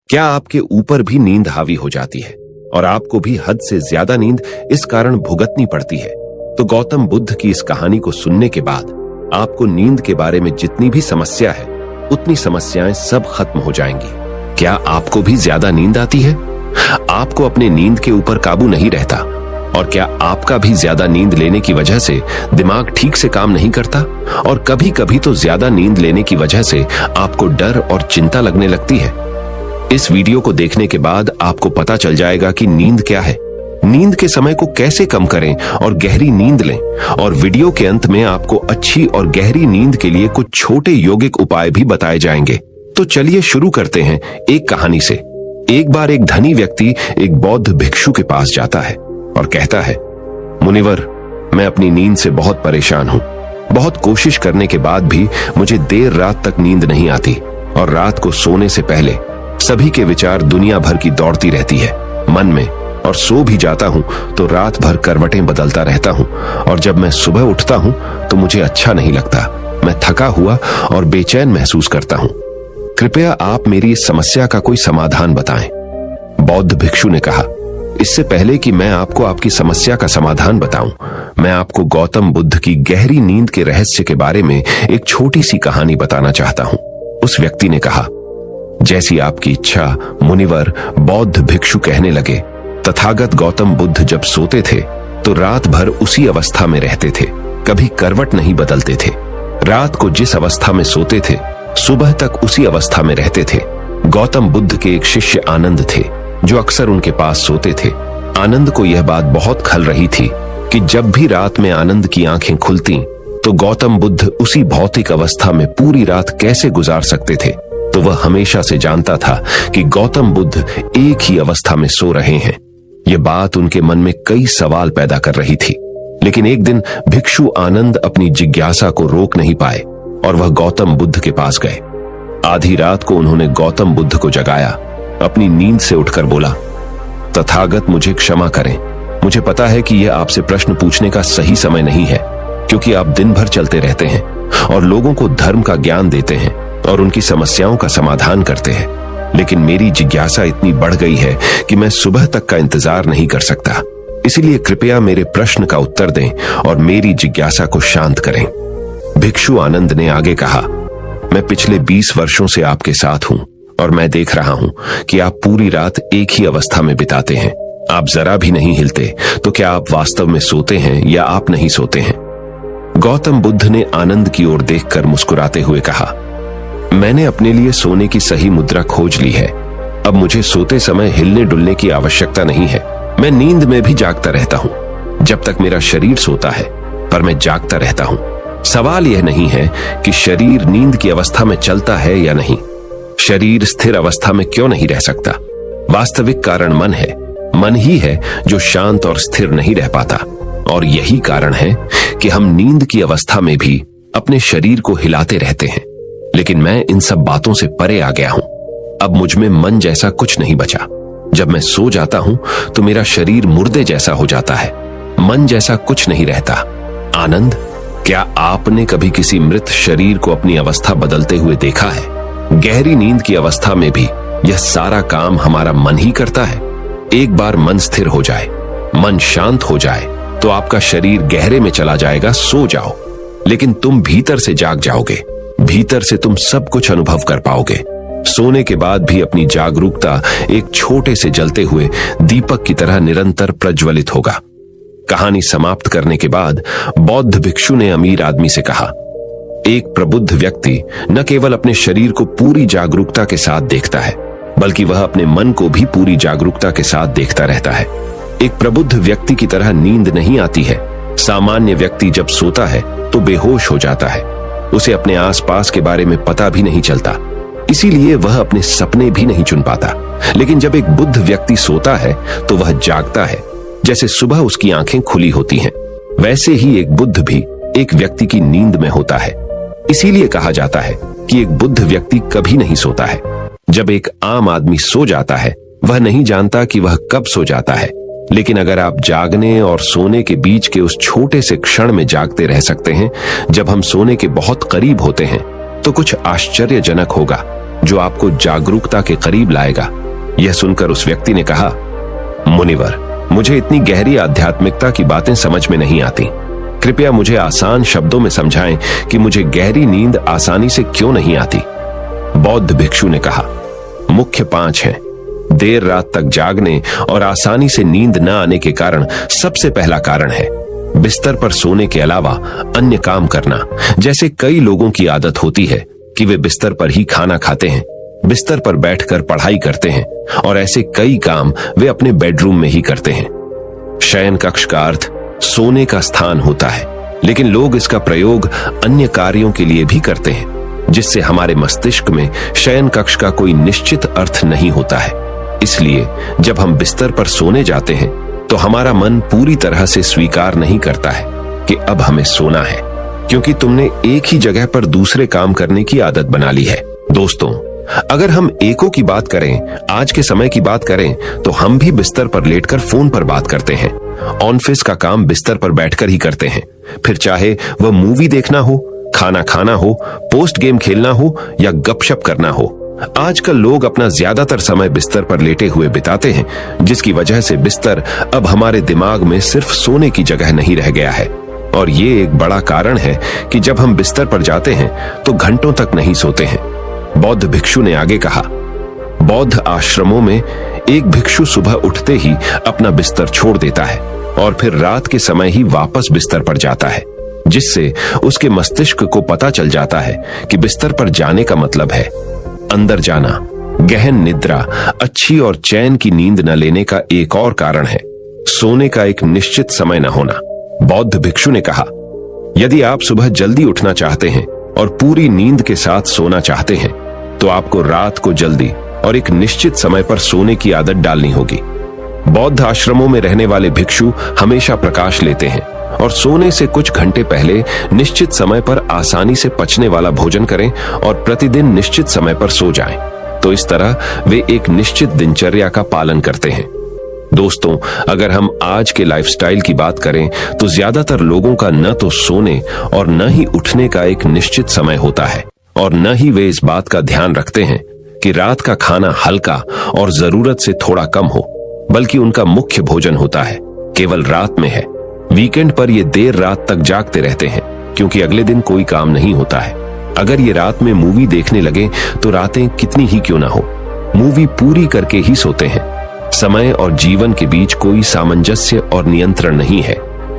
क्या आपके ऊपर भी नींद हावी हो जाती है और आपको भी हद से ज्यादा नींद इस कारण भुगतनी पड़ती है? तो गौतम बुद्ध की इस कहानी को सुनने के बाद आपको नींद के बारे में जितनी भी समस्या है उतनी समस्याएं सब खत्म हो जाएंगी। क्या आपको भी ज्यादा नींद आती है? आपको अपने नींद के ऊपर काबू नहीं रहता? और क्या आपका भी ज्यादा नींद लेने की वजह से दिमाग ठीक से काम नहीं करता? और कभी कभी तो ज्यादा नींद लेने की वजह से आपको डर और चिंता लगने लगती है? इस वीडियो को देखने के बाद आपको पता चल जाएगा कि नींद क्या है, नींद के समय को कैसे कम करें और गहरी नींद लें। और वीडियो के अंत में आपको अच्छी और गहरी नींद के लिए कुछ छोटे यौगिक उपाय भी बताए जाएंगे। तो चलिए शुरू करते हैं एक कहानी से। एक बार एक धनी व्यक्ति एक बौद्ध भिक्षु के पास जाता है और कहता है, मुनिवर, मैं अपनी नींद से बहुत परेशान हूं। बहुत कोशिश करने के बाद भी मुझे देर रात तक नींद नहीं आती और रात को सोने से पहले सभी के विचार दुनिया भर की दौड़ती रहती है मन में, और सो भी जाता हूं तो रात भर करवटें बदलता रहता हूं, और जब मैं सुबह उठता हूं तो मुझे अच्छा नहीं लगता। मैं थका हुआ और बेचैन महसूस करता हूं। कृपया आप मेरी इस समस्या का कोई समाधान बताएं। बौद्ध भिक्षु ने कहा, इससे पहले कि मैं आपको आपकी समस्या का समाधान बताऊं, मैं आपको गौतम बुद्ध की गहरी नींद के रहस्य के बारे में एक छोटी सी कहानी बताना चाहता हूं। उस व्यक्ति ने कहा, जैसी आपकी इच्छा मुनिवर। बौद्ध भिक्षु कहने लगे, तथागत गौतम बुद्ध जब सोते थे तो रात भर उसी अवस्था में रहते थे, कभी करवट नहीं बदलते थे। रात को जिस अवस्था में सोते थे सुबह तक उसी अवस्था में रहते थे। गौतम बुद्ध के एक शिष्य आनंद थे जो अक्सर उनके पास सोते थे। आनंद को यह बात बहुत खल रही थी कि जब भी रात में आनंद की आंखें खुलती तो गौतम बुद्ध उसी भौतिक अवस्था में पूरी रात कैसे गुजार सकते थे। तो वह हमेशा से जानता था कि गौतम बुद्ध एक ही अवस्था में सो रहे हैं। यह बात उनके मन में कई सवाल पैदा कर रही थी। लेकिन एक दिन भिक्षु आनंद अपनी जिज्ञासा को रोक नहीं पाए और वह गौतम बुद्ध के पास गए। आधी रात को उन्होंने गौतम बुद्ध को जगाया। अपनी नींद से उठकर बोला, तथागत, मुझे क्षमा करें। मुझे पता है कि यह आपसे प्रश्न पूछने का सही समय नहीं है, क्योंकि आप दिन भर चलते रहते हैं और लोगों को धर्म का ज्ञान देते हैं और उनकी समस्याओं का समाधान करते हैं। लेकिन मेरी जिज्ञासा इतनी बढ़ गई है कि मैं सुबह तक का इंतजार नहीं कर सकता। इसलिए कृपया मेरे प्रश्न का उत्तर दें और मेरी जिज्ञासा को शांत करें। भिक्षु आनंद ने आगे कहा, मैं पिछले 20 वर्षों से आपके साथ हूं और मैं देख रहा हूं कि आप पूरी रात एक ही अवस्था में बिताते हैं। आप जरा भी नहीं हिलते। तो क्या आप वास्तव में सोते हैं या आप नहीं सोते हैं? गौतम बुद्ध ने आनंद की ओर देखकर मुस्कुराते हुए कहा, मैंने अपने लिए सोने की सही मुद्रा खोज ली है। अब मुझे सोते समय हिलने डुलने की आवश्यकता नहीं है। मैं नींद में भी जागता रहता हूं जब तक मेरा शरीर सोता है, पर मैं जागता रहता हूं। सवाल यह नहीं है कि शरीर नींद की अवस्था में चलता है या नहीं। शरीर स्थिर अवस्था में क्यों नहीं रह सकता? वास्तविक कारण मन है। मन ही है जो शांत और स्थिर नहीं रह पाता। और यही कारण है कि हम नींद की अवस्था में भी अपने शरीर को हिलाते रहते हैं। लेकिन मैं इन सब बातों से परे आ गया हूं। अब मुझ में मन जैसा कुछ नहीं बचा। जब मैं सो जाता हूं तो मेरा शरीर मुर्दे जैसा हो जाता है। मन जैसा कुछ नहीं रहता। आनंद, क्या आपने कभी किसी मृत शरीर को अपनी अवस्था बदलते हुए देखा है? गहरी नींद की अवस्था में भी यह सारा काम हमारा मन ही करता है। एक बार मन स्थिर हो जाए, मन शांत हो जाए तो आपका शरीर गहरे में चला जाएगा। सो जाओ, लेकिन तुम भीतर से जाग जाओगे। भीतर से तुम सब कुछ अनुभव कर पाओगे। सोने के बाद भी अपनी जागरूकता एक छोटे से जलते हुए दीपक की तरह निरंतर प्रज्वलित होगा। कहानी समाप्त करने के बाद बौद्ध भिक्षु ने अमीर आदमी से कहा, एक प्रबुद्ध व्यक्ति न केवल अपने शरीर को पूरी जागरूकता के साथ देखता है, बल्कि वह अपने मन को भी पूरी जागरूकता के साथ देखता रहता है। एक प्रबुद्ध व्यक्ति की तरह नींद नहीं आती है। सामान्य व्यक्ति जब सोता है तो बेहोश हो जाता है। उसे अपने आसपास के बारे में पता भी नहीं चलता, इसीलिए वह अपने सपने भी नहीं चुन पाता। लेकिन जब एक बुद्ध व्यक्ति सोता है तो वह जागता है। जैसे सुबह उसकी आंखें खुली होती हैं, वैसे ही एक बुद्ध भी एक व्यक्ति की नींद में होता है। इसीलिए कहा जाता है कि एक बुद्ध व्यक्ति कभी नहीं सोता है। जब एक आम आदमी सो जाता है, वह नहीं जानता कि वह कब सो जाता है। लेकिन अगर आप जागने और सोने के बीच के उस छोटे से क्षण में जागते रह सकते हैं, जब हम सोने के बहुत करीब होते हैं, तो कुछ आश्चर्यजनक होगा। जो आपको जागरूकता के करीब लाएगा। यह सुनकर उस व्यक्ति ने कहा, मुनिवर, मुझे इतनी गहरी आध्यात्मिकता की बातें समझ में नहीं आती। कृपया मुझे आसान शब्दों में समझाएं कि मुझे गहरी नींद आसानी से क्यों नहीं आती। बौद्ध भिक्षु ने कहा, मुख्य 5 हैं। देर रात तक जागने और आसानी से नींद न आने के कारण सबसे पहला कारण है बिस्तर पर सोने के अलावा अन्य काम करना। जैसे कई लोगों की आदत होती है कि वे बिस्तर पर ही खाना खाते हैं, बिस्तर पर बैठकर पढ़ाई करते हैं और ऐसे कई काम वे अपने बेडरूम में ही करते हैं। शयन कक्ष का अर्थ सोने का स्थान होता है, लेकिन लोग इसका प्रयोग अन्य कार्यों के लिए भी करते हैं, जिससे हमारे मस्तिष्क में शयन कक्ष का कोई निश्चित अर्थ नहीं होता है। इसलिए जब हम बिस्तर पर सोने जाते हैं तो हमारा मन पूरी तरह से स्वीकार नहीं करता है कि अब हमें सोना है, क्योंकि तुमने एक ही जगह पर दूसरे काम करने की आदत बना ली है। दोस्तों, अगर हम एकों की बात करें, आज के समय की बात करें, तो हम भी बिस्तर पर लेटकर फोन पर बात करते हैं। ऑफिस का काम बिस्तर पर बैठकर ही करते हैं, फिर चाहे वह मूवी देखना हो, खाना खाना हो, पोस्ट गेम खेलना हो या गपशप करना हो। आजकल लोग अपना ज्यादातर समय बिस्तर पर लेटे हुए बिताते हैं, जिसकी वजह से बिस्तर अब हमारे दिमाग में सिर्फ सोने की जगह नहीं रह गया है। और ये एक बड़ा कारण है कि जब हम बिस्तर पर जाते हैं तो घंटों तक नहीं सोते हैं। बौद्ध भिक्षु ने आगे कहा, बौद्ध आश्रमों में एक भिक्षु सुबह उठते ही अपना बिस्तर छोड़ देता है और फिर रात के समय ही वापस बिस्तर पर जाता है, जिससे उसके मस्तिष्क को पता चल जाता है कि बिस्तर पर जाने का मतलब है अंदर जाना। गहन निद्रा, अच्छी और चैन की नींद न लेने का एक और कारण है सोने का एक निश्चित समय न होना। बौद्ध भिक्षु ने कहा, यदि आप सुबह जल्दी उठना चाहते हैं और पूरी नींद के साथ सोना चाहते हैं तो आपको रात को जल्दी और एक निश्चित समय पर सोने की आदत डालनी होगी। बौद्ध आश्रमों में रहने वाले भिक्षु हमेशा प्रकाश लेते हैं और सोने से कुछ घंटे पहले निश्चित समय पर आसानी से पचने वाला भोजन करें और प्रतिदिन निश्चित समय पर सो जाएं। तो इस तरह वे एक निश्चित दिनचर्या का पालन करते हैं। दोस्तों, अगर हम आज के लाइफस्टाइल की बात करें तो ज्यादातर लोगों का न तो सोने और न ही उठने का एक निश्चित समय होता है, और न ही वे इस बात का ध्यान रखते हैं कि रात का खाना हल्का और जरूरत से थोड़ा कम हो, बल्कि उनका मुख्य भोजन होता है केवल रात में है। वीकेंड पर ये देर रात तक जागते रहते हैं क्योंकि अगले दिन कोई काम नहीं होता है। अगर ये रात में मूवी देखने लगे तो रातें कितनी ही क्यों ना हो, मूवी पूरी करके ही सोते हैं। समय और जीवन के बीच कोई सामंजस्य और नियंत्रण नहीं है,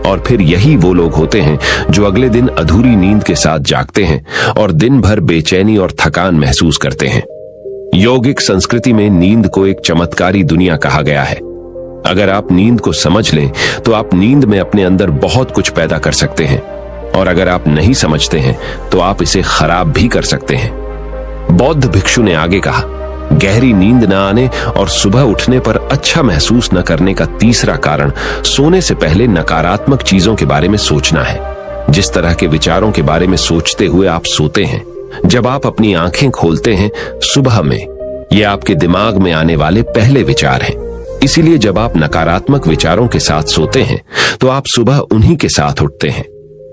और फिर यही वो लोग होते हैं जो अगले दिन अधूरी नींद के साथ जागते हैं और दिन भर बेचैनी और थकान महसूस करते हैं। यौगिक संस्कृति में नींद को एक चमत्कारी दुनिया कहा गया है। अगर आप नींद को समझ लें तो आप नींद में अपने अंदर बहुत कुछ पैदा कर सकते हैं, और अगर आप नहीं समझते हैं तो आप इसे खराब भी कर सकते हैं। बौद्ध भिक्षु ने आगे कहा, गहरी नींद न आने और सुबह उठने पर अच्छा महसूस न करने का तीसरा कारण सोने से पहले नकारात्मक चीजों के बारे में सोचना है। जिस तरह के विचारों के बारे में सोचते हुए आप सोते हैं, जब आप अपनी आंखें खोलते हैं सुबह में, ये आपके दिमाग में आने वाले पहले विचार हैं। इसीलिए जब आप नकारात्मक विचारों के साथ सोते हैं तो आप सुबह उन्हीं के साथ उठते हैं।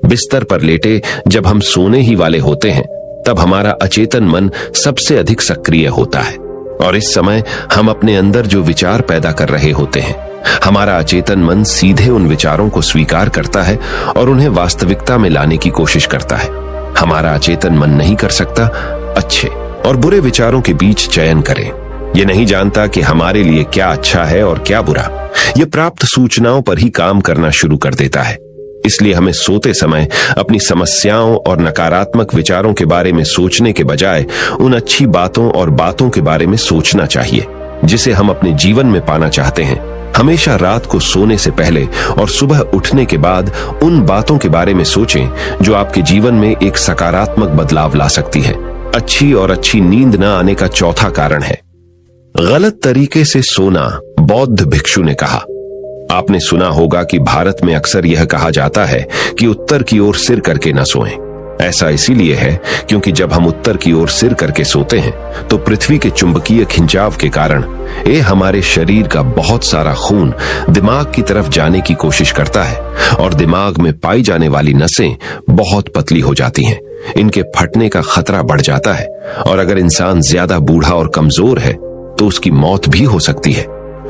बिस्तर पर लेटे जब हम सोने ही वाले होते हैं तब हमारा अचेतन मन सबसे अधिक सक्रिय होता है, और इस समय हम अपने अंदर जो विचार पैदा कर रहे होते हैं, हमारा अचेतन मन सीधे उन विचारों को स्वीकार करता है और उन्हें वास्तविकता में लाने की कोशिश करता है। हमारा अचेतन मन नहीं कर सकता अच्छे और बुरे विचारों के बीच चयन करें। ये नहीं जानता कि हमारे लिए क्या अच्छा है और क्या बुरा। ये प्राप्त सूचनाओं पर ही काम करना शुरू कर देता है। इसलिए हमें सोते समय अपनी समस्याओं और नकारात्मक विचारों के बारे में सोचने के बजाय उन अच्छी बातों और बातों के बारे में सोचना चाहिए जिसे हम अपने जीवन में पाना चाहते हैं। हमेशा रात को सोने से पहले और सुबह उठने के बाद उन बातों के बारे में सोचें जो आपके जीवन में एक सकारात्मक बदलाव ला सकती है। अच्छी और अच्छी नींद न आने का चौथा कारण है गलत तरीके से सोना। बौद्ध भिक्षु ने कहा, आपने सुना होगा कि भारत में अक्सर यह कहा जाता है कि उत्तर की ओर सिर करके न सोएं। ऐसा इसीलिए है क्योंकि जब हम उत्तर की ओर सिर करके सोते हैं तो पृथ्वी के चुंबकीय खिंचाव के कारण हमारे शरीर का बहुत सारा खून दिमाग की तरफ जाने की कोशिश करता है और दिमाग में पाई जाने वाली नसें बहुत पतली हो जाती हैं, इनके फटने का खतरा बढ़ जाता है और अगर इंसान ज्यादा बूढ़ा और कमजोर है तो उसकी मौत भी हो सकती है।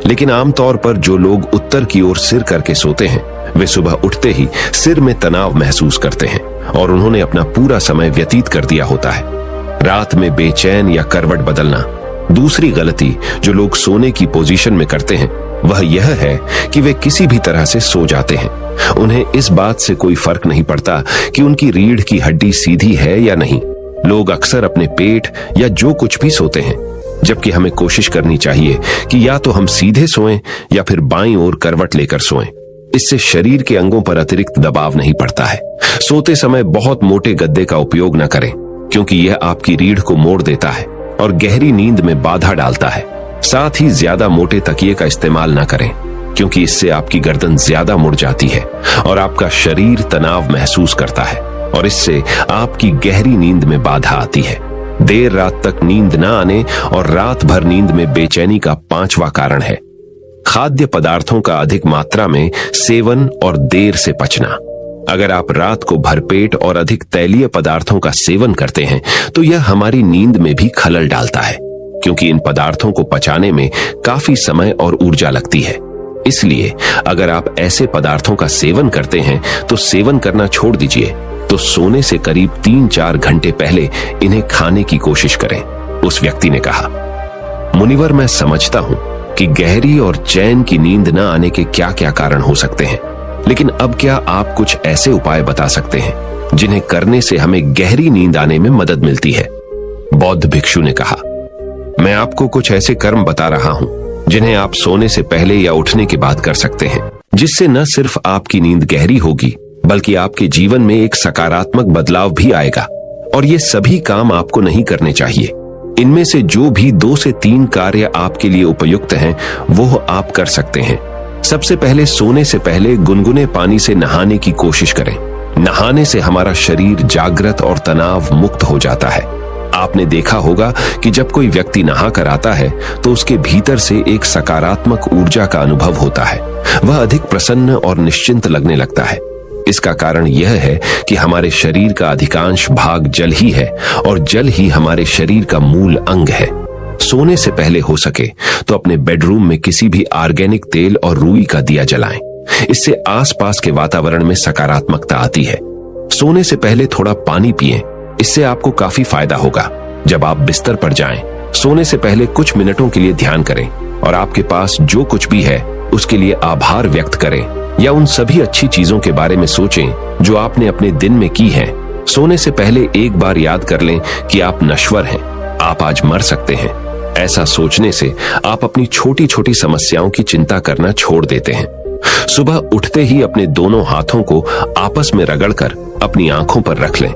लेकिन आमतौर पर जो लोग उत्तर की ओर सिर करके सोते हैं वे सुबह उठते ही सिर में तनाव महसूस करते हैं और उन्होंने अपना पूरा समय व्यतीत कर दिया होता है। रात में बेचैन या करवट बदलना। दूसरी गलती जो लोग सोने की पोजीशन में करते हैं वह यह है कि वे किसी भी तरह से सो जाते हैं। उन्हें इस बात से कोई फर्क नहीं पड़ता कि उनकी रीढ़ की हड्डी सीधी है या नहीं। लोग अक्सर अपने पेट या जो कुछ भी सोते हैं, जबकि हमें कोशिश करनी चाहिए कि या तो हम सीधे सोएं या फिर बाईं ओर करवट लेकर सोएं। इससे शरीर के अंगों पर अतिरिक्त दबाव नहीं पड़ता है। सोते समय बहुत मोटे गद्दे का उपयोग न करें क्योंकि यह आपकी रीढ़ को मोड़ देता है और गहरी नींद में बाधा डालता है। साथ ही ज्यादा मोटे तकिए का इस्तेमाल न करें क्योंकि इससे आपकी गर्दन ज्यादा मुड़ जाती है और आपका शरीर तनाव महसूस करता है और इससे आपकी गहरी नींद में बाधा आती है। देर रात तक नींद न आने और रात भर नींद में बेचैनी का 5वां कारण है खाद्य पदार्थों का अधिक मात्रा में सेवन और देर से पचना। अगर आप रात को भरपेट और अधिक तैलीय पदार्थों का सेवन करते हैं तो यह हमारी नींद में भी खलल डालता है क्योंकि इन पदार्थों को पचाने में काफी समय और ऊर्जा लगती है। इसलिए अगर आप ऐसे पदार्थों का सेवन करते हैं तो सेवन करना छोड़ दीजिए, तो सोने से करीब 3-4 घंटे पहले इन्हें खाने की कोशिश करें। उस व्यक्ति ने कहा, मुनिवर, मैं समझता हूं कि गहरी और चैन की नींद न आने के क्या क्या कारण हो सकते हैं, लेकिन अब क्या आप कुछ ऐसे उपाय बता सकते हैं जिन्हें करने से हमें गहरी नींद आने में मदद मिलती है? बौद्ध भिक्षु ने कहा, मैं आपको कुछ ऐसे कर्म बता रहा हूं जिन्हें आप सोने से पहले या उठने के बाद कर सकते हैं, जिससे न सिर्फ आपकी नींद गहरी होगी बल्कि आपके जीवन में एक सकारात्मक बदलाव भी आएगा। और ये सभी काम आपको नहीं करने चाहिए। इनमें से जो भी 2 से 3 कार्य आपके लिए उपयुक्त हैं वो आप कर सकते हैं। सबसे पहले सोने से पहले गुनगुने पानी से नहाने की कोशिश करें। नहाने से हमारा शरीर जागृत और तनाव मुक्त हो जाता है। आपने देखा होगा कि जब कोई व्यक्ति नहा कर आता है तो उसके भीतर से एक सकारात्मक ऊर्जा का अनुभव होता है। वह अधिक प्रसन्न और निश्चिंत लगने लगता है। इसका कारण यह है कि हमारे शरीर का अधिकांश भाग जल ही है और जल ही हमारे शरीर का मूल अंग है। सोने से पहले हो सके तो अपने बेडरूम में किसी भी ऑर्गेनिक तेल और रुई का दिया जलाएं। इससे आसपास के वातावरण में सकारात्मकता आती है। सोने से पहले थोड़ा पानी पिएं, इससे आपको काफी फायदा होगा। जब आप बिस्तर पर जाएं, सोने से पहले कुछ मिनटों के लिए ध्यान करें और आपके पास जो कुछ भी है उसके लिए आभार व्यक्त करें या उन सभी अच्छी चीजों के बारे में सोचें जो आपने अपने दिन में की हैं। सोने से पहले एक बार याद कर लें कि आप नश्वर हैं, आप आज मर सकते हैं। ऐसा सोचने से आप अपनी छोटी छोटी समस्याओं की चिंता करना छोड़ देते हैं। सुबह उठते ही अपने दोनों हाथों को आपस में रगड़कर अपनी आंखों पर रख लें।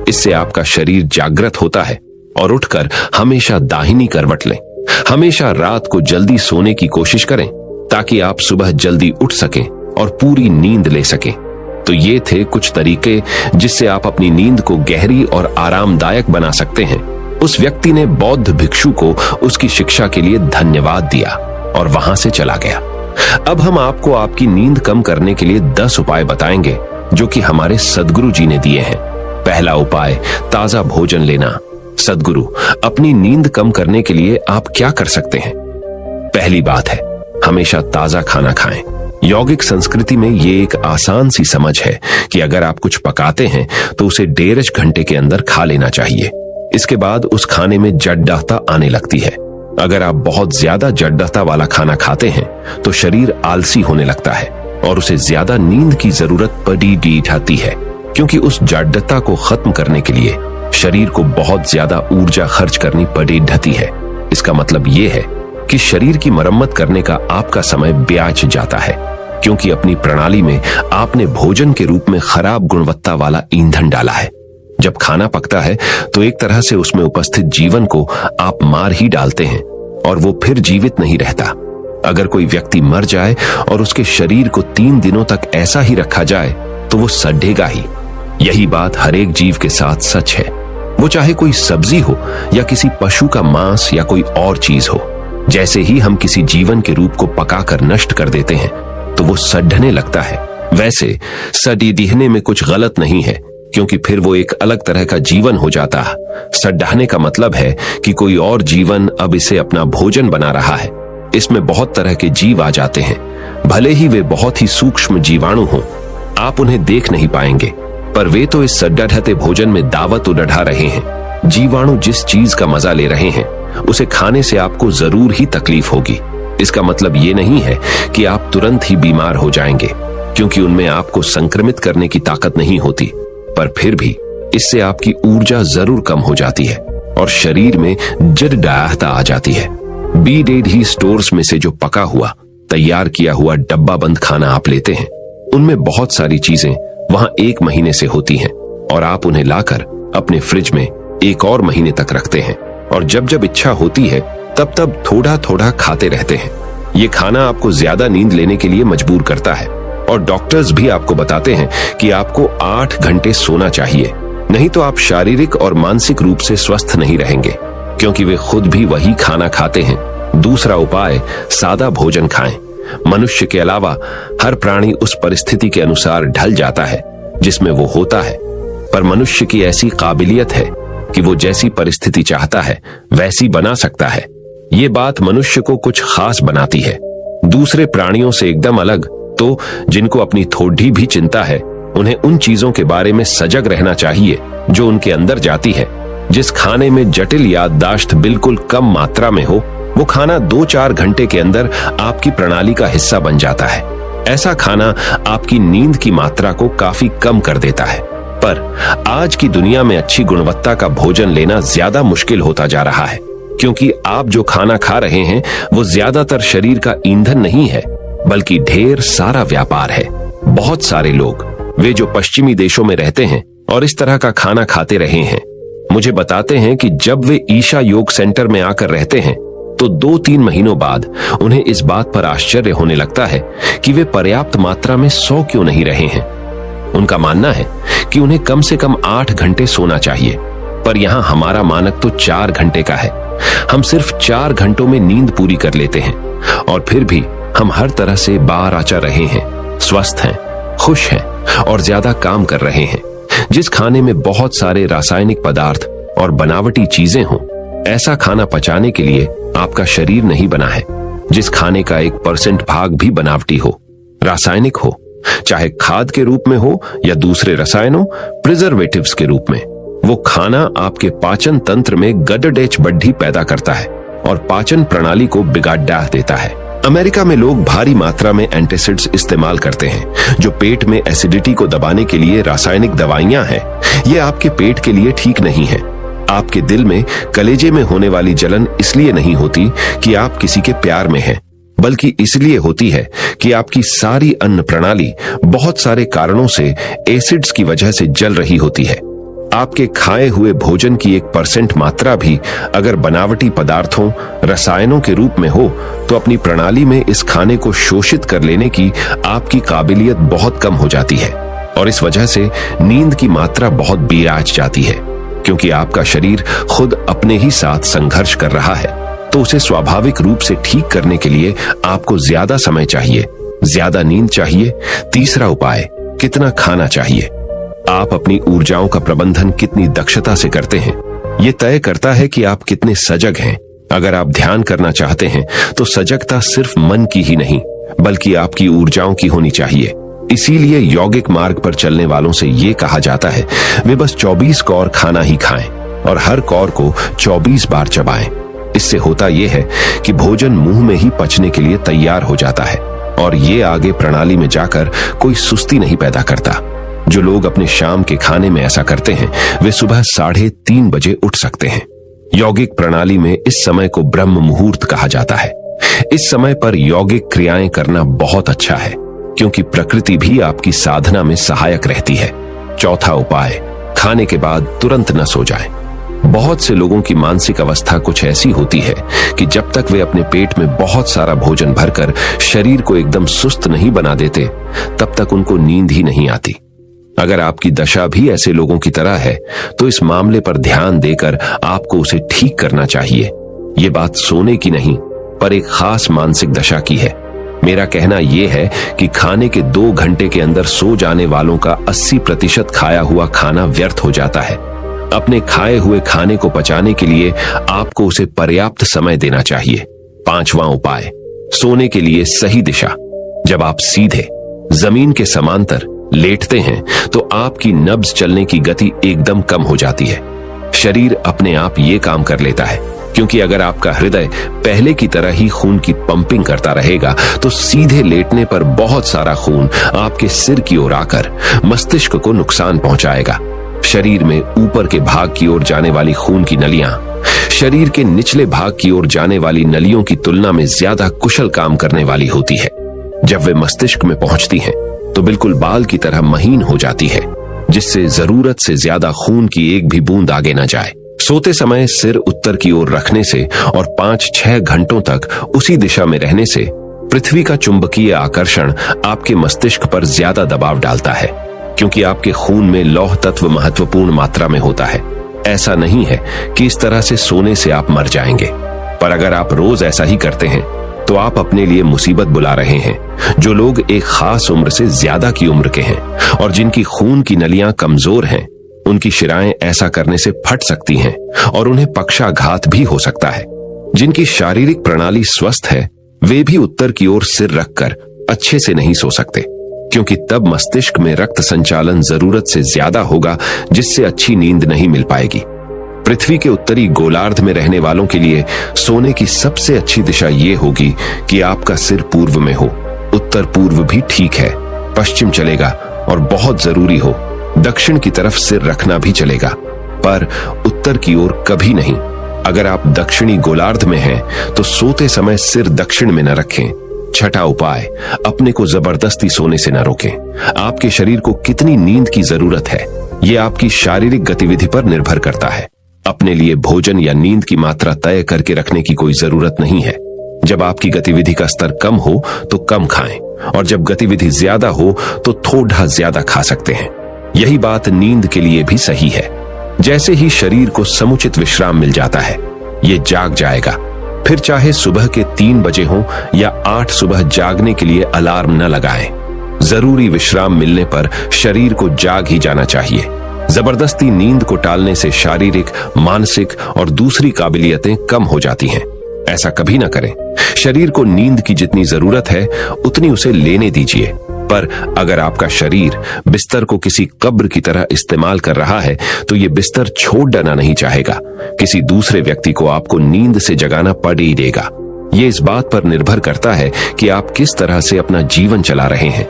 इससे आपका शरीर जागृत होता है और उठकर हमेशा दाहिनी करवट लें। हमेशा रात को जल्दी सोने की कोशिश करें ताकि आप सुबह जल्दी उठ सकें और पूरी नींद ले सकें। तो ये थे कुछ तरीके जिससे आप अपनी नींद को गहरी और आरामदायक बना सकते हैं। उस व्यक्ति ने बौद्ध भिक्षु को उसकी शिक्षा के लिए धन्यवाद दिया और वहां से चला गया। अब हम आपको आपकी नींद कम करने के लिए 10 उपाय बताएंगे जो कि हमारे सद्गुरु जी ने दिए हैं। पहला उपाय, ताजा भोजन लेना। सद्गुरु, अपनी नींद कम करने के लिए आप क्या कर सकते हैं? पहली बात है, हमेशा ताजा खाना खाएं। यौगिक संस्कृति में ये एक आसान सी समझ है कि अगर आप कुछ पकाते हैं तो उसे 1.5 घंटे के अंदर खा लेना चाहिए। इसके बाद उस खाने में जड्डता आने लगती है। अगर आप बहुत ज्यादा जड्डता वाला खाना खाते हैं तो शरीर आलसी होने लगता है और उसे ज्यादा नींद की जरूरत पड़ी जाती है, क्योंकि उस जड्डता को खत्म करने के लिए शरीर को बहुत ज्यादा ऊर्जा खर्च करनी पड़ी जाती है। इसका मतलब यह है कि शरीर की मरम्मत करने का आपका समय ब्याज जाता है, क्योंकि अपनी प्रणाली में आपने भोजन के रूप में खराब गुणवत्ता वाला ईंधन डाला है। जब खाना पकता है तो एक तरह से उसमें उपस्थित जीवन को आप मार ही डालते हैं और वो फिर जीवित नहीं रहता। अगर कोई व्यक्ति मर जाए और उसके शरीर को 3 दिनों तक ऐसा ही रखा जाए तो वो सड़ेगा ही। यही बात हर एक जीव के साथ सच है, वो चाहे कोई सब्जी हो या किसी पशु का मांस या कोई और चीज हो। जैसे ही हम किसी जीवन के रूप को पकाकर नष्ट कर देते हैं तो वो सड़ने लगता है। वैसे सड़ी दिहने में कुछ गलत नहीं है, क्योंकि फिर वो एक अलग तरह का जीवन हो जाता है। सड्ढाने का मतलब है कि कोई और जीवन अब इसे अपना भोजन बना रहा है। इसमें बहुत तरह के जीव आ जाते हैं, भले ही वे बहुत ही सूक्ष्म जीवाणु हों, आप उन्हें देख नहीं पाएंगे, पर वे तो इस सड्डा ढहते भोजन में दावत उड़ा रहे हैं। जीवाणु जिस चीज का मजा ले रहे हैं उसे खाने से आपको जरूर ही तकलीफ होगी। इसका मतलब ये नहीं है कि आप तुरंत ही बीमार हो जाएंगे, क्योंकि उनमें आपको संक्रमित करने की ताकत नहीं होती, पर फिर भी इससे आपकी ऊर्जा जरूर कम हो जाती है और शरीर में जड़डाहता आ जाती है। BDD स्टोर्स में से जो पका हुआ, तैयार किया हुआ डब्बा बंद खाना आप लेते हैं, उनमें बहुत सारी चीजें वहां 1 महीने से होती हैं और आप उन्हें लाकर अपने फ्रिज में 1 और महीने तक रखते हैं और जब जब इच्छा होती है तब तब थोड़ा थोड़ा खाते रहते हैं। ये खाना आपको ज्यादा नींद लेने के लिए मजबूर करता है और डॉक्टर्स भी आपको बताते हैं कि आपको 8 घंटे सोना चाहिए, नहीं तो आप शारीरिक और मानसिक रूप से स्वस्थ नहीं रहेंगे, क्योंकि वे खुद भी वही खाना खाते हैं। दूसरा उपाय, सादा भोजन खाएं। मनुष्य के अलावा हर प्राणी उस परिस्थिति के अनुसार ढल जाता है जिसमें वो होता है, पर मनुष्य की ऐसी काबिलियत है कि वो जैसी परिस्थिति चाहता है वैसी बना सकता है। ये बात मनुष्य को कुछ खास बनाती है, दूसरे प्राणियों से एकदम अलग। तो जिनको अपनी थोड़ी भी चिंता है, उन्हें उन चीजों के बारे में सजग रहना चाहिए जो उनके अंदर जाती है। जिस खाने में जटिल याददाश्त बिल्कुल कम मात्रा में हो, वो खाना 2-4 घंटे के अंदर आपकी प्रणाली का हिस्सा बन जाता है। ऐसा खाना आपकी नींद की मात्रा को काफी कम कर देता है। पर आज की दुनिया में अच्छी गुणवत्ता का भोजन लेना ज्यादा मुश्किल होता जा रहा है, क्योंकि आप जो खाना खा रहे हैं वो ज्यादातर शरीर का ईंधन नहीं है, बल्कि ढेर सारा व्यापार है। बहुत सारे लोग, वे जो पश्चिमी देशों में रहते हैं और इस तरह का खाना खाते रहे हैं, मुझे बताते हैं कि जब वे ईशा योग सेंटर में आकर रहते हैं तो 2-3 महीनों बाद उन्हें इस बात पर आश्चर्य होने लगता है कि वे पर्याप्त मात्रा में सो क्यों नहीं रहे हैं। उनका मानना है कि उन्हें कम से कम 8 घंटे सोना चाहिए, पर यहां हमारा मानक तो 4 घंटे का है। हम सिर्फ 4 घंटों में नींद पूरी कर लेते हैं और फिर भी हम हर तरह से बाआराचा रहे हैं, स्वस्थ हैं, खुश हैं और ज्यादा काम कर रहे हैं। जिस खाने में बहुत सारे रासायनिक पदार्थ और बनावटी चीजें हों, ऐसा खाना पचाने के लिए आपका शरीर नहीं बना है। जिस खाने का 1% भाग भी बनावटी हो, रासायनिक हो, चाहे खाद के रूप में हो या दूसरे रसायनों, प्रिजर्वेटिव्स के रूप में, वो खाना आपके पाचन तंत्र में गडडेच बड्ढी पैदा करता है और पाचन प्रणाली को बिगाड़ देता है। अमेरिका में लोग भारी मात्रा में एंटासिड्स इस्तेमाल करते हैं, जो पेट में एसिडिटी को दबाने के लिए रासायनिक दवाइयां हैं। ये आपके पेट के लिए ठीक नहीं है। आपके दिल में, कलेजे में होने वाली जलन इसलिए नहीं होती कि आप किसी के प्यार में हैं, बल्कि इसलिए होती है कि आपकी सारी अन्न प्रणाली बहुत सारे कारणों से एसिड्स की वजह से जल रही होती है। आपके खाए हुए भोजन की 1% मात्रा भी अगर बनावटी पदार्थों, रसायनों के रूप में हो, तो अपनी प्रणाली में इस खाने को शोषित कर लेने की आपकी काबिलियत बहुत कम हो जाती है और इस वजह से नींद की मात्रा बहुत बिराज जाती है। क्योंकि आपका शरीर खुद अपने ही साथ संघर्ष कर रहा है, तो उसे स्वाभाविक रूप से ठीक करने के लिए आपको ज्यादा समय चाहिए, ज्यादा नींद चाहिए। तीसरा उपाय, कितना खाना चाहिए। आप अपनी ऊर्जाओं का प्रबंधन कितनी दक्षता से करते हैं, यह तय करता है कि आप कितने सजग हैं। अगर आप ध्यान करना चाहते हैं तो सजगता सिर्फ मन की ही नहीं, बल्कि आपकी ऊर्जाओं की होनी चाहिए। इसीलिए यौगिक मार्ग पर चलने वालों से यह कहा जाता है, वे बस 24 कौर खाना ही खाएं और हर कौर को 24 बार चबाएं। इससे होता यह है कि भोजन मुंह में ही पचने के लिए तैयार हो जाता है और ये आगे प्रणाली में जाकर कोई सुस्ती नहीं पैदा करता। जो लोग अपने शाम के खाने में ऐसा करते हैं, वे सुबह 3:30 बजे उठ सकते हैं। यौगिक प्रणाली में इस समय को ब्रह्म मुहूर्त कहा जाता है। इस समय पर यौगिक क्रियाएं करना बहुत अच्छा है, क्योंकि प्रकृति भी आपकी साधना में सहायक रहती है। चौथा उपाय, खाने के बाद तुरंत न सो जाएं। बहुत से लोगों की मानसिक अवस्था कुछ ऐसी होती है कि जब तक वे अपने पेट में बहुत सारा भोजन भरकर शरीर को एकदम सुस्त नहीं बना देते, तब तक उनको नींद ही नहीं आती। अगर आपकी दशा भी ऐसे लोगों की तरह है, तो इस मामले पर ध्यान देकर आपको उसे ठीक करना चाहिए। ये बात सोने की नहीं, पर एक खास मानसिक दशा की है। मेरा कहना यह है कि खाने के 2 घंटे के अंदर सो जाने वालों का 80% खाया हुआ खाना व्यर्थ हो जाता है। अपने खाए हुए खाने को पचाने के लिए आपको उसे पर्याप्त समय देना चाहिए। 5वां उपाय, सोने के लिए सही दिशा। जब आप सीधे जमीन के समांतर लेटते हैं तो आपकी नब्ज चलने की गति एकदम कम हो जाती है। शरीर अपने आप ये काम कर लेता है, क्योंकि अगर आपका हृदय पहले की तरह ही खून की पंपिंग करता रहेगा तो सीधे लेटने पर बहुत सारा खून आपके सिर की ओर आकर मस्तिष्क को नुकसान पहुंचाएगा। शरीर में ऊपर के भाग की ओर जाने वाली खून की नलियां शरीर के निचले भाग की ओर जाने वाली नलियों की तुलना में ज्यादा कुशल काम करने वाली होती है। जब वे मस्तिष्क में पहुंचती हैं तो बिल्कुल बाल की तरह महीन हो जाती है, जिससे जरूरत से ज्यादा खून की एक भी बूंद आगे न जाए। सोते समय सिर उत्तर की ओर रखने से और 5-6 घंटों तक उसी दिशा में रहने से पृथ्वी का चुंबकीय आकर्षण आपके मस्तिष्क पर ज्यादा दबाव डालता है, क्योंकि आपके खून में लौह तत्व महत्वपूर्ण मात्रा में होता है। ऐसा नहीं है कि इस तरह से सोने से आप मर जाएंगे, पर अगर आप रोज ऐसा ही करते हैं तो आप अपने लिए मुसीबत बुला रहे हैं। जो लोग एक खास उम्र से ज्यादा की उम्र के हैं और जिनकी खून की नलियां कमजोर हैं, उनकी शिराएं ऐसा करने से फट सकती हैं और उन्हें पक्षाघात भी हो सकता है। जिनकी शारीरिक प्रणाली स्वस्थ है, वे भी उत्तर की ओर सिर रखकर अच्छे से नहीं सो सकते, क्योंकि तब मस्तिष्क में रक्त संचालन जरूरत से ज्यादा होगा, जिससे अच्छी नींद नहीं मिल पाएगी। पृथ्वी के उत्तरी गोलार्ध में रहने वालों के लिए सोने की सबसे अच्छी दिशा ये होगी कि आपका सिर पूर्व में हो। उत्तर पूर्व भी ठीक है, पश्चिम चलेगा, और बहुत जरूरी हो दक्षिण की तरफ सिर रखना भी चलेगा, पर उत्तर की ओर कभी नहीं। अगर आप दक्षिणी गोलार्ध में हैं तो सोते समय सिर दक्षिण में न रखें। 6वां उपाय, अपने को जबरदस्ती सोने से न रोकें। आपके शरीर को कितनी नींद की जरूरत है, यह आपकी शारीरिक गतिविधि पर निर्भर करता है। अपने लिए भोजन या नींद की मात्रा तय करके रखने की कोई जरूरत नहीं है। जब आपकी गतिविधि का स्तर कम हो तो कम खाएं, और जब गतिविधि ज्यादा हो तो थोड़ा ज्यादा खा सकते हैं। यही बात नींद के लिए भी सही है। जैसे ही शरीर को समुचित विश्राम मिल जाता है, ये जाग जाएगा। फिर चाहे सुबह के 3 बजे हो या 8 सुबह, जागने के लिए अलार्म न लगाएं। जरूरी विश्राम मिलने पर शरीर को जाग ही जाना चाहिए। जबरदस्ती नींद को टालने से शारीरिक, मानसिक और दूसरी काबिलियतें कम हो जाती हैं। ऐसा कभी ना करें। शरीर को नींद की जितनी जरूरत है उतनी उसे लेने दीजिए, पर अगर आपका शरीर बिस्तर को किसी कब्र की तरह इस्तेमाल कर रहा है तो ये बिस्तर छोड़ देना नहीं चाहेगा। किसी दूसरे व्यक्ति को आपको नींद से जगाना पड़ ही देगा। ये इस बात पर निर्भर करता है कि आप किस तरह से अपना जीवन चला रहे हैं।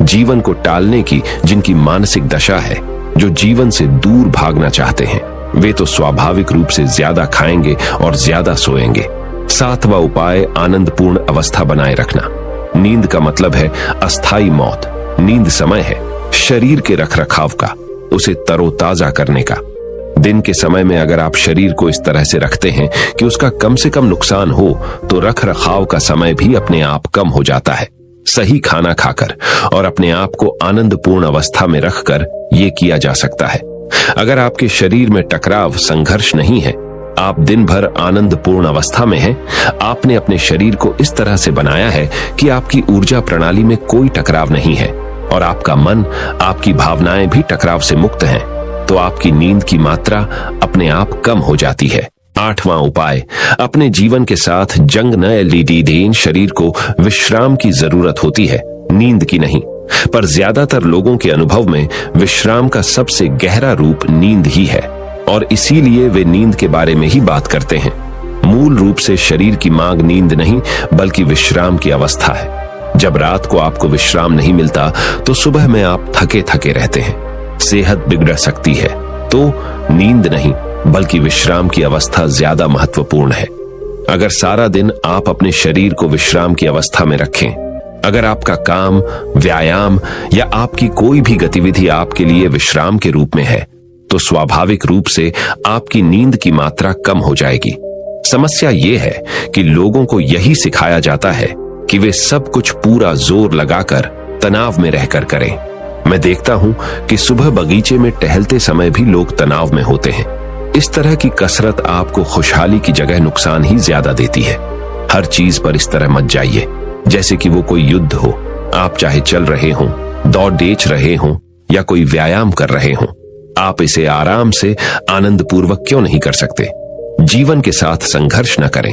जीवन को टालने की जिनकी मानसिक दशा है, जो जीवन से दूर भागना चाहते हैं, वे तो स्वाभाविक रूप से ज्यादा खाएंगे और ज्यादा सोएंगे। 7वां उपाय, आनंदपूर्ण अवस्था बनाए रखना। नींद का मतलब है अस्थाई मौत। नींद समय है शरीर के रखरखाव का, उसे तरोताजा करने का। दिन के समय में अगर आप शरीर को इस तरह से रखते हैं कि उसका कम से कम नुकसान हो, तो रखरखाव का समय भी अपने आप कम हो जाता है। सही खाना खाकर और अपने आप को आनंदपूर्ण अवस्था में रखकर यह किया जा सकता है। अगर आपके शरीर में टकराव, संघर्ष नहीं है, आप दिन भर आनंदपूर्ण अवस्था में हैं, आपने अपने शरीर को इस तरह से बनाया है कि आपकी ऊर्जा प्रणाली में कोई टकराव नहीं है और आपका मन, आपकी भावनाएं भी टकराव से मुक्त हैं, तो आपकी नींद की मात्रा अपने आप कम हो जाती है। 8वां उपाय, अपने जीवन के साथ जंग न लीजिए। शरीर को विश्राम की जरूरत होती है, नींद की नहीं। पर ज्यादातर लोगों के अनुभव में विश्राम का सबसे गहरा रूप नींद ही है, और इसीलिए वे नींद के बारे में ही बात करते हैं। मूल रूप से शरीर की मांग नींद नहीं बल्कि विश्राम की अवस्था है। जब रात को आपको विश्राम नहीं मिलता तो सुबह में आप थके थके रहते हैं, सेहत बिगड़ सकती है। तो नींद नहीं बल्कि विश्राम की अवस्था ज्यादा महत्वपूर्ण है। अगर सारा दिन आप अपने शरीर को विश्राम की अवस्था में रखें, अगर आपका काम, व्यायाम या आपकी कोई भी गतिविधि आपके लिए विश्राम के रूप में है, तो स्वाभाविक रूप से आपकी नींद की मात्रा कम हो जाएगी। समस्या यह है कि लोगों को यही सिखाया जाता है कि वे सब कुछ पूरा जोर लगाकर तनाव में रहकर करें। मैं देखता हूं कि सुबह बगीचे में टहलते समय भी लोग तनाव में होते हैं। इस तरह की कसरत आपको खुशहाली की जगह नुकसान ही ज्यादा देती है। हर चीज पर इस तरह मत जाइए। जैसे कि वो कोई युद्ध हो। आप चाहे चल रहे हों, दौड़ डेच रहे हों या कोई व्यायाम कर रहे हों, आप इसे आराम से आनंद पूर्वक क्यों नहीं कर सकते? जीवन के साथ संघर्ष न करें।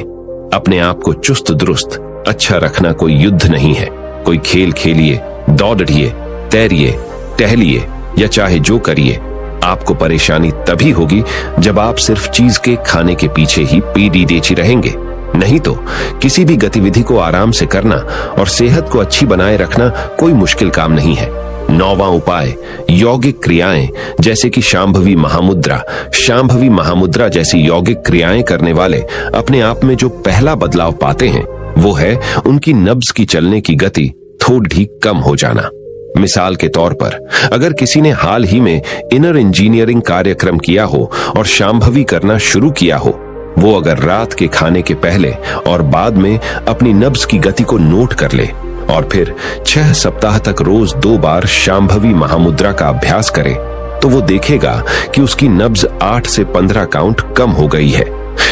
अपने आप को चुस्त दुरुस्त अच्छा रखना कोई युद्ध नहीं है। कोई खेल खेलिए, दौड़िए, तैरिए, टहलिए या चाहे जो करिए, आपको परेशानी तभी होगी जब आप सिर्फ चीज के खाने के पीछे ही पीढ़ी डेची रहेंगे। नहीं तो किसी भी गतिविधि को आराम से करना और सेहत को अच्छी बनाए रखना कोई मुश्किल काम नहीं है। 9वां उपाय, यौगिक क्रियाएं जैसे कि शांभवी महामुद्रा। शांभवी महामुद्रा जैसी यौगिक क्रियाएं करने वाले अपने आप में जो पहला बदलाव पाते हैं वो है उनकी नब्ज की चलने की गति थोड़ी कम हो जाना। मिसाल के तौर पर, अगर किसी ने हाल ही में इनर इंजीनियरिंग कार्यक्रम किया हो और शांभवी करना शुरू किया हो, वो अगर रात के खाने के पहले और बाद में अपनी नब्ज की गति को नोट कर ले और फिर 6 सप्ताह तक रोज 2 बार शांभवी महामुद्रा का अभ्यास करे, तो वो देखेगा कि उसकी नब्ज 8 से 15 काउंट कम हो गई है।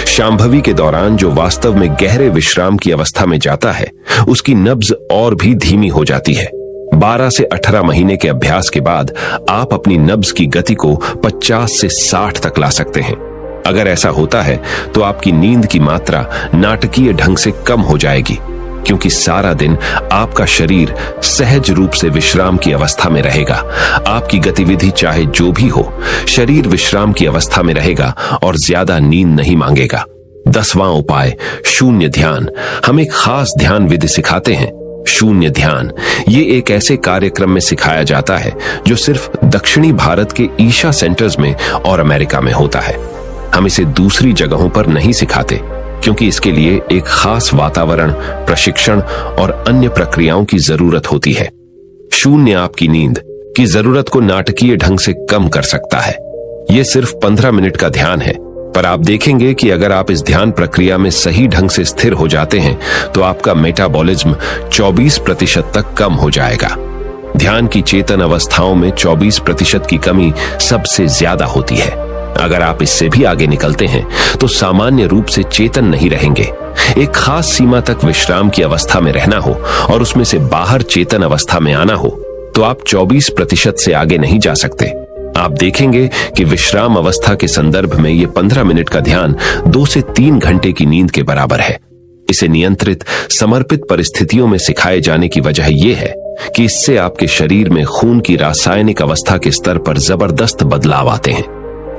शांभवी के दौरान जो वास्तव में गहरे विश्राम की अवस्था में जाता है, उसकी नब्ज और भी धीमी हो जाती है। 12 से 18 महीने के अभ्यास के बाद आप अपनी नब्ज की गति को 50 से 60 तक ला सकते हैं। अगर ऐसा होता है तो आपकी नींद की मात्रा नाटकीय ढंग से कम हो जाएगी, क्योंकि सारा दिन आपका शरीर सहज रूप से विश्राम की अवस्था में रहेगा। आपकी गतिविधि चाहे जो भी हो, शरीर विश्राम की अवस्था में रहेगा और ज्यादा नींद नहीं मांगेगा। 10वां उपाय, शून्य ध्यान। हम एक खास ध्यान विधि सिखाते हैं, शून्य ध्यान। ये एक ऐसे कार्यक्रम में सिखाया जाता है जो सिर्फ दक्षिणी भारत के ईशा सेंटर्स में और अमेरिका में होता है। हम इसे दूसरी जगहों पर नहीं सिखाते, क्योंकि इसके लिए एक खास वातावरण, प्रशिक्षण और अन्य प्रक्रियाओं की जरूरत होती है। शून्य आपकी नींद की जरूरत को नाटकीय ढंग से कम कर सकता है। यह सिर्फ 15 मिनट का ध्यान है, पर आप देखेंगे कि अगर आप इस ध्यान प्रक्रिया में सही ढंग से स्थिर हो जाते हैं तो आपका मेटाबॉलिज्म 24% तक कम हो जाएगा। ध्यान की चेतन अवस्थाओं में 24% की कमी सबसे ज्यादा होती है। अगर आप इससे भी आगे निकलते हैं तो सामान्य रूप से चेतन नहीं रहेंगे। एक खास सीमा तक विश्राम की अवस्था में रहना हो और उसमें से बाहर चेतन अवस्था में आना हो तो आप 24% से आगे नहीं जा सकते। आप देखेंगे कि विश्राम अवस्था के संदर्भ में ये 15 मिनट का ध्यान 2 से 3 घंटे की नींद के बराबर है। इसे नियंत्रित, समर्पित परिस्थितियों में सिखाए जाने की वजह यह है कि इससे आपके शरीर में खून की रासायनिक अवस्था के स्तर पर जबरदस्त बदलाव आते हैं।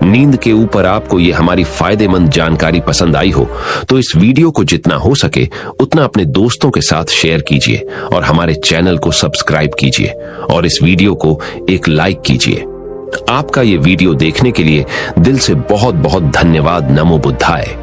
नींद के ऊपर आपको ये हमारी फायदेमंद जानकारी पसंद आई हो तो इस वीडियो को जितना हो सके उतना अपने दोस्तों के साथ शेयर कीजिए और हमारे चैनल को सब्सक्राइब कीजिए और इस वीडियो को एक लाइक कीजिए। आपका ये वीडियो देखने के लिए दिल से बहुत बहुत धन्यवाद। नमो बुद्धाय।